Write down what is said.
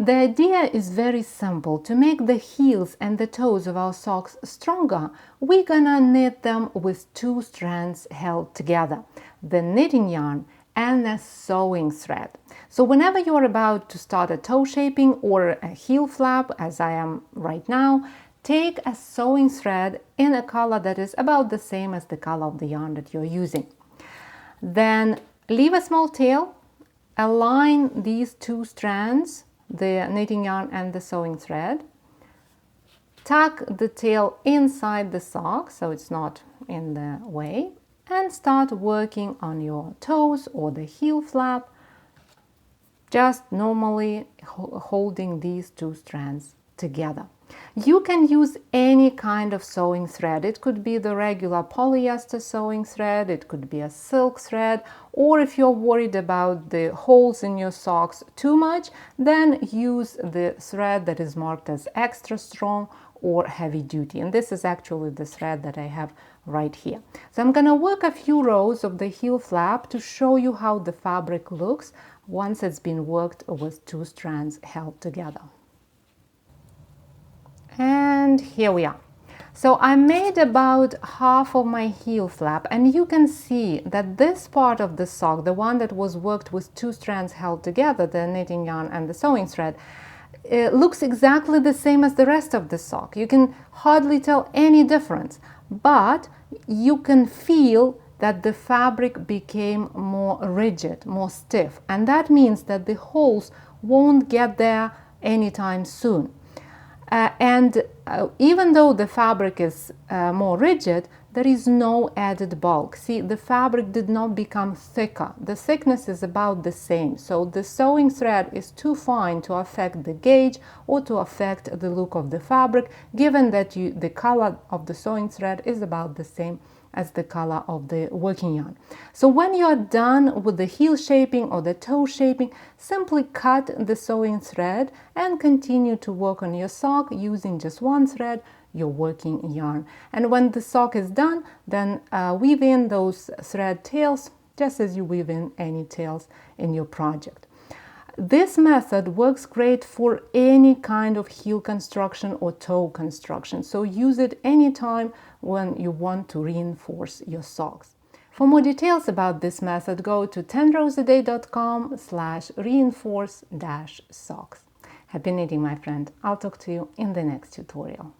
The idea is very simple. To make the heels and the toes of our socks stronger, we're gonna knit them with 2 strands held together, the knitting yarn and a sewing thread. So whenever you're about to start a toe shaping or a heel flap, as I am right now, take a sewing thread in a color that is about the same as the color of the yarn that you're using. Then leave a small tail, align these 2 strands, the knitting yarn and the sewing thread, tuck the tail inside the sock so it's not in the way, and start working on your toes or the heel flap, just normally holding these 2 strands together. You can use any kind of sewing thread. It could be the regular polyester sewing thread, it could be a silk thread, or if you're worried about the holes in your socks too much, then use the thread that is marked as extra strong or heavy duty. And this is actually the thread that I have right here. So I'm gonna work a few rows of the heel flap to show you how the fabric looks once it's been worked with 2 strands held together. And here we are. So I made about half of my heel flap, and you can see that this part of the sock, the one that was worked with 2 strands held together, the knitting yarn and the sewing thread, looks exactly the same as the rest of the sock. You can hardly tell any difference, but you can feel that the fabric became more rigid, more stiff, and that means that the holes won't get there anytime soon. Even though the fabric is more rigid, there is no added bulk. See, the fabric did not become thicker. The thickness is about the same. So the sewing thread is too fine to affect the gauge or to affect the look of the fabric, given that the color of the sewing thread is about the same as the color of the working yarn. So when you are done with the heel shaping or the toe shaping, simply cut the sewing thread and continue to work on your sock using just 1 thread, your working yarn. And when the sock is done, then weave in those thread tails just as you weave in any tails in your project. This method works great for any kind of heel construction or toe construction, so use it anytime when you want to reinforce your socks. For more details about this method, go to tenroseaday.com/reinforce-socks. Happy knitting, my friend. I'll talk to you in the next tutorial.